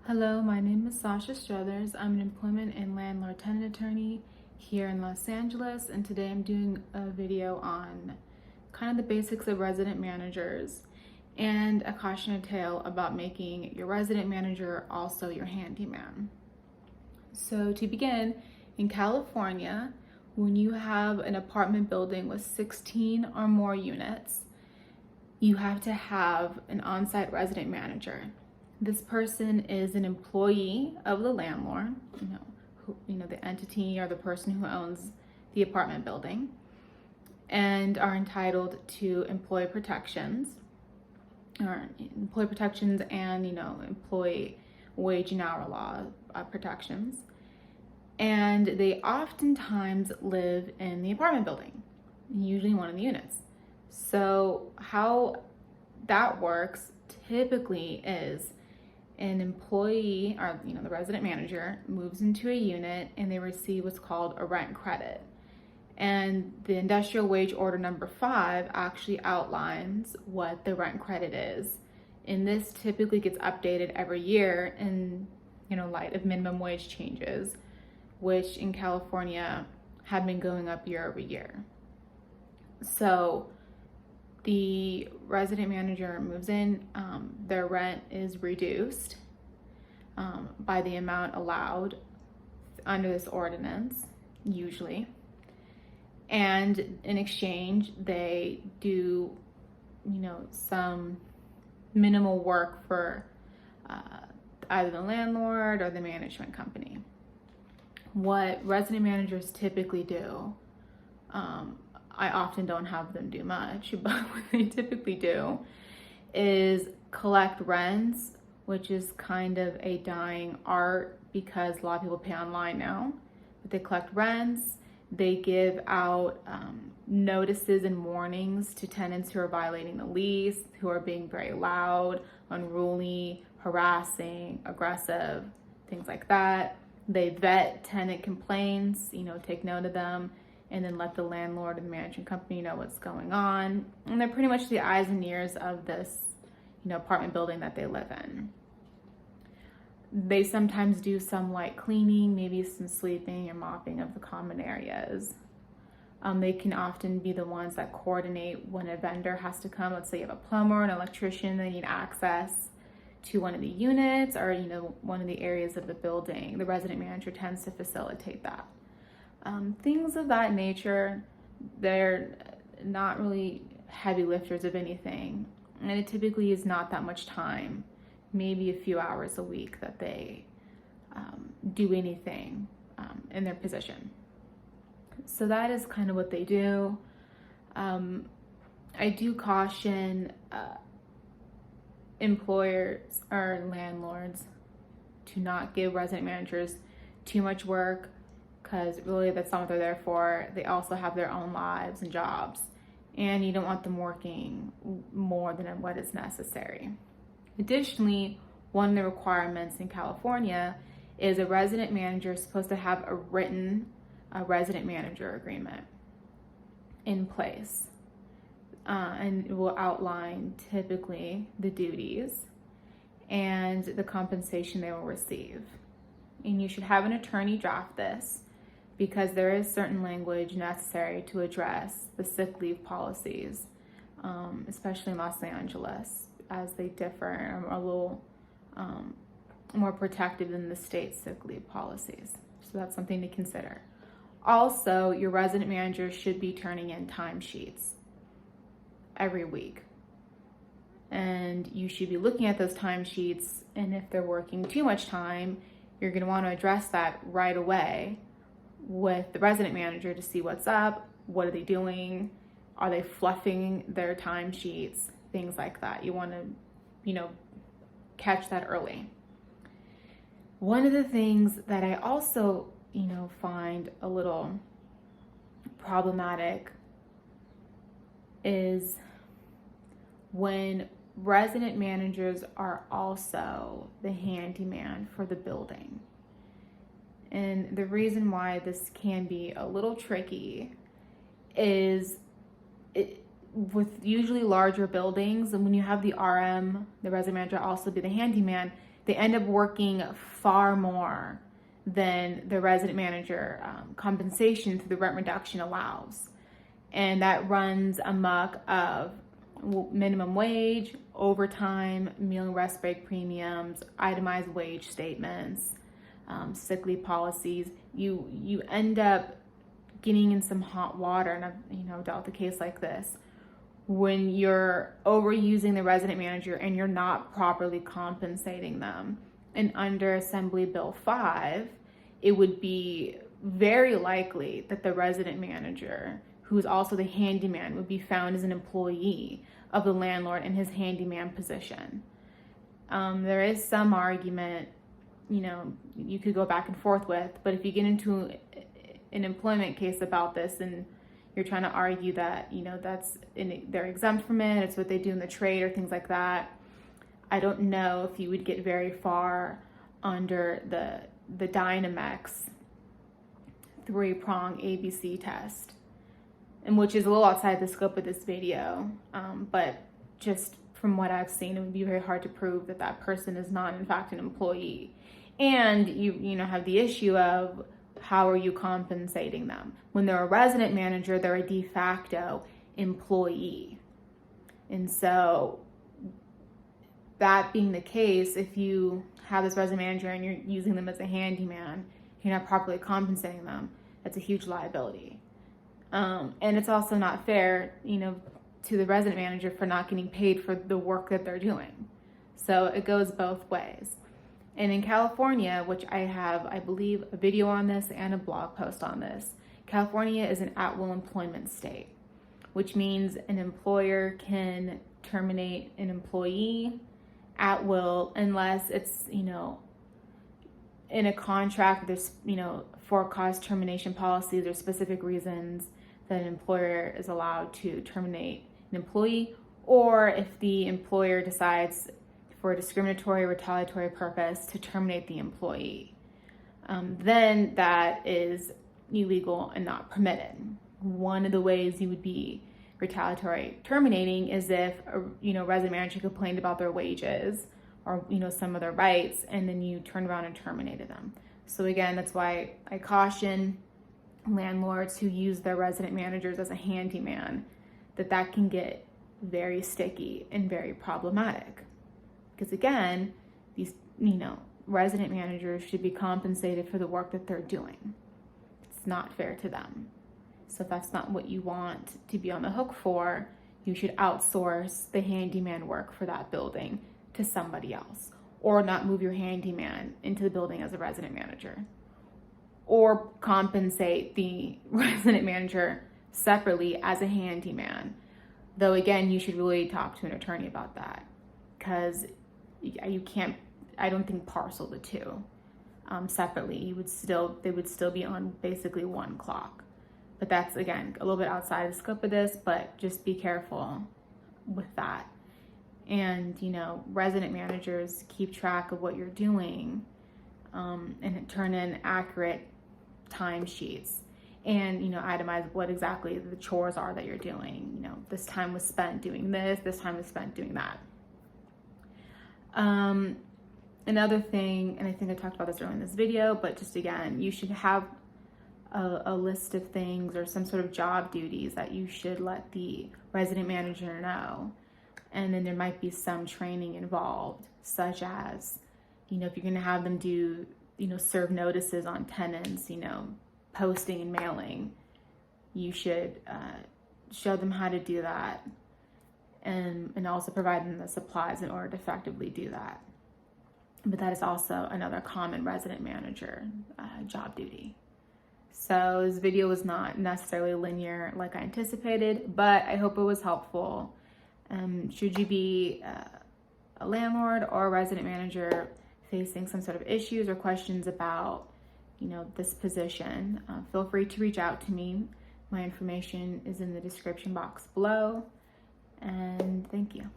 Hello, my name is Sasha Struthers. I'm an employment and landlord tenant attorney here in Los Angeles, and today I'm doing a video on kind of the basics of resident managers and a cautionary tale about making your resident manager also your handyman. So to begin, in California, when you have an apartment building with 16 or more units, you have to have an on-site resident manager. This person is an employee of the landlord, the entity or the person who owns the apartment building, and are entitled to employee protections and employee wage and hour law protections. And they oftentimes live in the apartment building, usually one of the units. So how that works typically is an employee or the resident manager moves into a unit and they receive what's called a rent credit. And the industrial wage order number 5 actually outlines what the rent credit is. And this typically gets updated every year in light of minimum wage changes, which in California have been going up year over year. So the resident manager moves in, their rent is reduced by the amount allowed under this ordinance, usually. And in exchange, they do, some minimal work for either the landlord or the management company. What resident managers typically do, I often don't have them do much, but what they typically do is collect rents, which is kind of a dying art because a lot of people pay online now. But they collect rents, they give out notices and warnings to tenants who are violating the lease, who are being very loud, unruly, harassing, aggressive, things like that. They vet tenant complaints, take note of them, and then let the landlord and the management company know what's going on. And they're pretty much the eyes and ears of this, apartment building that they live in. They sometimes do some light cleaning, maybe some sweeping or mopping of the common areas. They can often be the ones that coordinate when a vendor has to come. Let's say you have a plumber, an electrician, they need access to one of the units or, one of the areas of the building. The resident manager tends to facilitate that. Things of that nature. They're not really heavy lifters of anything, and it typically is not that much time, maybe a few hours a week that they do anything in their position. So that is kind of what they do. I do caution employers or landlords to not give resident managers too much work, because really that's not what they're there for. They also have their own lives and jobs, and you don't want them working more than what is necessary. Additionally, one of the requirements in California is a resident manager is supposed to have a written resident manager agreement in place, and it will outline typically the duties and the compensation they will receive. And you should have an attorney draft this, because there is certain language necessary to address the sick leave policies, especially in Los Angeles, as they differ and are a little more protective than the state's sick leave policies. So that's something to consider. Also, your resident manager should be turning in timesheets every week. And you should be looking at those timesheets, and if they're working too much time, you're going to want to address that right away with the resident manager to see what's up, what are they doing, are they fluffing their timesheets, things like that. You want to, catch that early. One of the things that I also, find a little problematic is when resident managers are also the handyman for the building. And the reason why this can be a little tricky is with usually larger buildings, and when you have the RM, the resident manager, also be the handyman, they end up working far more than the resident manager compensation through the rent reduction allows. And that runs amok of minimum wage, overtime, meal and rest break premiums, itemized wage statements, sick leave policies. You end up getting in some hot water, and I've dealt with a case like this, when you're overusing the resident manager and you're not properly compensating them. And under Assembly Bill 5, it would be very likely that the resident manager, who's also the handyman, would be found as an employee of the landlord in his handyman position. There is some argument, you could go back and forth with, but if you get into an employment case about this and you're trying to argue that, they're exempt from it, it's what they do in the trade or things like that, I don't know if you would get very far under the Dynamex 3-prong ABC test, and which is a little outside the scope of this video, but just from what I've seen, it would be very hard to prove that that person is not in fact an employee. And you have the issue of, how are you compensating them? When they're a resident manager, they're a de facto employee. And so that being the case, if you have this resident manager and you're using them as a handyman, you're not properly compensating them, that's a huge liability. And it's also not fair, to the resident manager for not getting paid for the work that they're doing. So it goes both ways. And in California, which I have, I believe, a video on this and a blog post on this, California is an at-will employment state, which means an employer can terminate an employee at will unless it's, in a contract, there's, for cause termination policies or specific reasons that an employer is allowed to terminate an employee, or if the employer decides for a discriminatory or retaliatory purpose to terminate the employee, then that is illegal and not permitted. One of the ways you would be retaliatory terminating is if a resident manager complained about their wages or some of their rights, and then you turned around and terminated them. So again, that's why I caution landlords who use their resident managers as a handyman that can get very sticky and very problematic. Because again, these, resident managers should be compensated for the work that they're doing. It's not fair to them. So if that's not what you want to be on the hook for, you should outsource the handyman work for that building to somebody else, or not move your handyman into the building as a resident manager, or compensate the resident manager separately as a handyman. Though again, you should really talk to an attorney about that, because you can't, I don't think, parcel the two separately. They would still be on basically one clock. But that's, again, a little bit outside the scope of this, but just be careful with that. And, resident managers keep track of what you're doing and turn in accurate timesheets and, itemize what exactly the chores are that you're doing. This time was spent doing this time was spent doing that. Another thing, and I think I talked about this earlier in this video, but just again, you should have a list of things or some sort of job duties that you should let the resident manager know. And then there might be some training involved, such as, if you're going to have them do, serve notices on tenants, posting and mailing, you should show them how to do that, and also provide them the supplies in order to effectively do that. But that is also another common resident manager job duty. So this video was not necessarily linear like I anticipated, but I hope it was helpful. Should you be a landlord or a resident manager facing some sort of issues or questions about, this position, feel free to reach out to me. My information is in the description box below, and thank you.